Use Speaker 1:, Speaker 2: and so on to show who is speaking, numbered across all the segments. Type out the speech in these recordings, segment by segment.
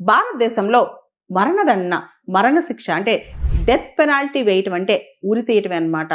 Speaker 1: భారతదేశంలో మరణదండన, మరణ శిక్ష అంటే డెత్ పెనాల్టీ వేయటం అంటే ఉరి తీయటమే అన్నమాట.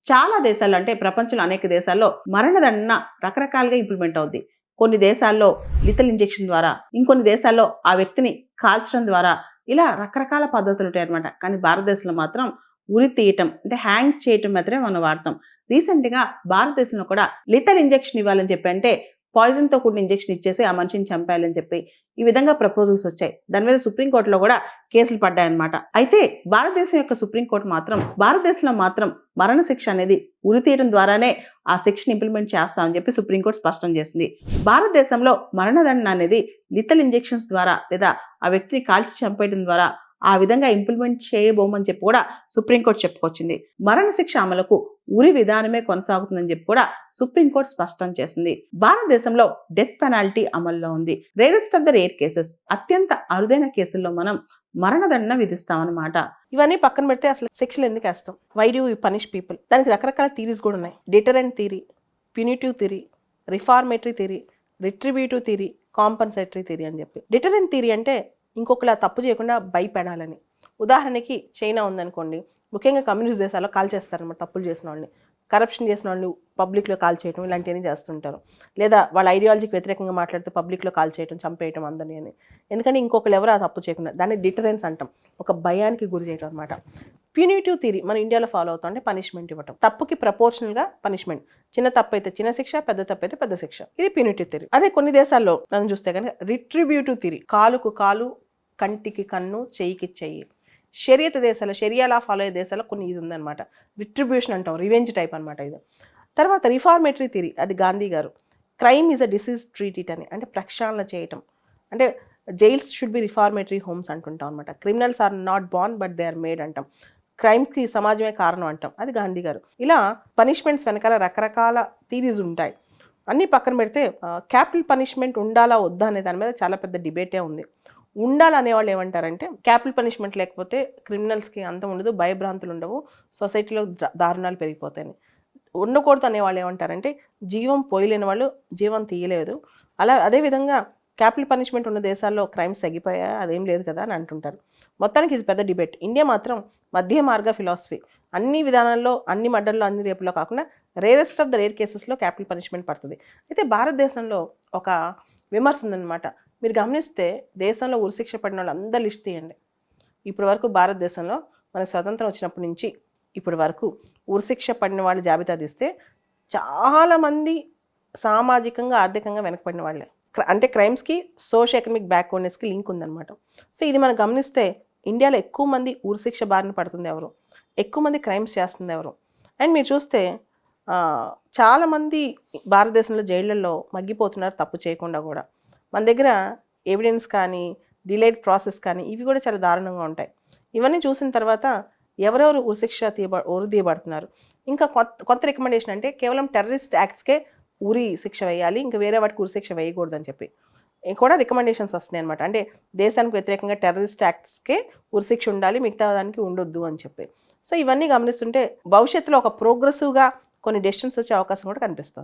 Speaker 1: చాలా దేశాల్లో అంటే ప్రపంచంలో అనేక దేశాల్లో మరణదండన రకరకాలుగా ఇంప్లిమెంట్ అవుద్ది. కొన్ని దేశాల్లో లిథల్ ఇంజెక్షన్ ద్వారా, ఇంకొన్ని దేశాల్లో ఆ వ్యక్తిని కాల్చడం ద్వారా ఇలా రకరకాల పద్ధతులు ఉంటాయన్నమాట. కానీ భారతదేశంలో మాత్రం ఉరి తీయటం అంటే హ్యాంగ్ చేయటం మాత్రమే మనం వాడతాం. రీసెంట్‌గా భారతదేశంలో కూడా లిథల్ ఇంజెక్షన్ ఇవ్వాలని చెప్పి అంటే పాయిజన్‌తో కూడిన ఇంజెక్షన్ ఇచ్చేసి ఆ మనిషిని చంపేయాలని చెప్పి ఈ విధంగా ప్రపోజల్స్ వచ్చాయి. దాని మీద సుప్రీంకోర్టులో కూడా కేసులు పడ్డాయన్నమాట. అయితే భారతదేశం యొక్క సుప్రీంకోర్టు మాత్రం భారతదేశంలో మాత్రం మరణ శిక్ష అనేది ఉరి తీయడం ద్వారానే ఆ శిక్షను ఇంప్లిమెంట్ చేస్తామని చెప్పి సుప్రీంకోర్టు స్పష్టం చేసింది. భారతదేశంలో మరణదండన అనేది లిథల్ ఇంజెక్షన్స్ ద్వారా లేదా ఆ వ్యక్తిని కాల్చి చంపేయడం ద్వారా ఆ విధంగా ఇంప్లిమెంట్ చేయబోమని చెప్పి కూడా సుప్రీంకోర్టు చెప్పుకొచ్చింది. మరణ శిక్ష అమలుకు ఉరి విధానమే కొనసాగుతుందని చెప్పి కూడా సుప్రీంకోర్టు స్పష్టం చేసింది. భారతదేశంలో డెత్ పెనాల్టీ అమల్లో ఉంది. Rarest of the rare cases, అత్యంత అరుదైన కేసుల్లో మనం మరణదండన విధిస్తామన్నమాట.
Speaker 2: ఇవన్నీ పక్కన పెడితే అసలు శిక్షలు ఎందుకు వేస్తాం? Why do you punish people? దానికి రకరకాల థీరీస్ కూడా ఉన్నాయి. Deterrent theory, punitive theory, reformatory theory, retributive theory, compensatory theory అని చెప్పి. డిటరెంట్ థీరీ అంటే ఇంకొకలా తప్పు చేయకుండా భయపెడాలని. ఉదాహరణకి చైనా ఉందనుకోండి, ముఖ్యంగా కమ్యూనిస్ట్ దేశాల్లో కాల్ చేస్తారనమాట. తప్పులు చేసిన వాళ్ళని, కరప్షన్ చేసిన వాళ్ళు పబ్లిక్లో కాల్ చేయడం ఇలాంటివన్నీ చేస్తుంటారు. లేదా వాళ్ళ ఐడియాలజీకి వ్యతిరేకంగా మాట్లాడితే పబ్లిక్లో కాల్ చేయడం, చంపేయటం అందరినీ అని. ఎందుకంటే ఇంకొకరు ఎవరు ఆ తప్పు చేయకుండా, దాన్ని డిటరెన్స్ అంటాం. ఒక భయానికి గురి చేయడం అనమాట. ప్యూనిటివ్ థియరీ మన ఇండియాలో ఫాలో అవుతాం. అంటే పనిష్మెంట్ ఇవ్వటం, తప్పుకి ప్రపోర్షనల్గా పనిష్మెంట్. చిన్న తప్పు అయితే చిన్న శిక్ష, పెద్ద తప్పు అయితే పెద్ద శిక్ష. ఇది ప్యూనిటివ్ థియరీ. అదే కొన్ని దేశాల్లో మనం చూస్తే కనుక రిట్రిబ్యూటివ్ థియరీ, కాలుకు కాలు, కంటికి కన్ను, చెయ్యికి చెయ్యి. షరియత్ దేశాలు, షరియాలా ఫాలో అయ్యే దేశాల్లో కొన్ని ఇది ఉందన్నమాట. రిట్రిబ్యూషన్ అంటాం, రివెంజ్ టైప్ అనమాట ఇది. తర్వాత రిఫార్మేటరీ థియరీ, అది గాంధీ గారు. Crime is a disease, treat it అని, అంటే ప్రక్షాళన చేయటం. అంటే jails should be reformatory homes అంటుంటాం అనమాట. Criminals are not born but they are made అంటాం. క్రైమ్కి సమాజమే కారణం అంటాం, అది గాంధీ గారు. ఇలా పనిష్మెంట్స్ వెనకాల రకరకాల థీరీస్ ఉంటాయి. అన్నీ పక్కన పెడితే క్యాపిటల్ పనిష్మెంట్ ఉండాలా వద్దా అనే దాని మీద చాలా పెద్ద డిబేటే ఉంది. ఉండాలనేవాళ్ళు ఏమంటారంటే క్యాపిటల్ పనిష్మెంట్ లేకపోతే క్రిమినల్స్కి అంతం ఉండదు, భయభ్రాంతులు ఉండవు, సొసైటీలో దారుణాలు పెరిగిపోతాయని. ఉండకూడదు అనేవాళ్ళు ఏమంటారంటే జీవం పోయలేని వాళ్ళు జీవం తీయలేదు. అదేవిధంగా క్యాపిటల్ పనిష్మెంట్ ఉన్న దేశాల్లో క్రైమ్స్ తగ్గిపోయా, అదేం లేదు కదా అని అంటుంటారు. మొత్తానికి ఇది పెద్ద డిబేట్. ఇండియా మాత్రం మధ్య మార్గ ఫిలాసఫీ. అన్ని విధానాల్లో, అన్ని మర్డర్లో, అన్ని రేపులో కాకుండా రేరెస్ట్ ఆఫ్ ద రేర్ కేసెస్లో క్యాపిటల్ పనిష్మెంట్ పడుతుంది. అయితే భారతదేశంలో ఒక విమర్శ ఉందన్నమాట. మీరు గమనిస్తే దేశంలో ఉరిశిక్ష పడిన వాళ్ళు అందరూ లిస్ట్ తీయండి. ఇప్పటి వరకు భారతదేశంలో మనకు స్వతంత్రం వచ్చినప్పటి నుంచి ఇప్పటి వరకు ఉరిశిక్ష పడిన వాళ్ళ జాబితా తీస్తే చాలామంది సామాజికంగా, ఆర్థికంగా వెనకబడిన వాళ్ళే. అంటే క్రైమ్స్కి సోషల్ ఎకనామిక్ బ్యాక్వర్డ్నెస్కి లింక్ ఉందన్నమాట. సో ఇది మనం గమనిస్తే ఇండియాలో ఎక్కువ మంది ఉరిశిక్ష బారిన పడుతుంది ఎవరు, ఎక్కువ మంది క్రైమ్స్ చేస్తుంది ఎవరు. అండ్ మీరు చూస్తే చాలామంది భారతదేశంలో జైళ్ళల్లో మగ్గిపోతున్నారు తప్పు చేయకుండా కూడా. మన దగ్గర ఎవిడెన్స్ కానీ, డిలేడ్ ప్రాసెస్ కానీ ఇవి కూడా చాలా దారుణంగా ఉంటాయి. ఇవన్నీ చూసిన తర్వాత ఎవరెవరు ఉరిశిక్ష ఉరి తీయబడుతున్నారు. ఇంకా కొత్త రికమెండేషన్ అంటే కేవలం టెర్రరిస్ట్ యాక్ట్స్కే ఉరి శిక్ష వేయాలి, ఇంకా వేరే వాటికి ఉరిశిక్ష వేయకూడదని చెప్పి కూడా రికమెండేషన్స్ వస్తున్నాయి అనమాట. అంటే దేశానికి వ్యతిరేకంగా టెర్రరిస్ట్ యాక్ట్స్కే ఉరిశిక్ష ఉండాలి, మిగతా దానికి ఉండొద్దు అని చెప్పి. సో ఇవన్నీ గమనిస్తుంటే భవిష్యత్తులో ఒక ప్రోగ్రెసివ్గా కొన్ని డెసిషన్స్ వచ్చే అవకాశం కూడా కనిపిస్తుంది.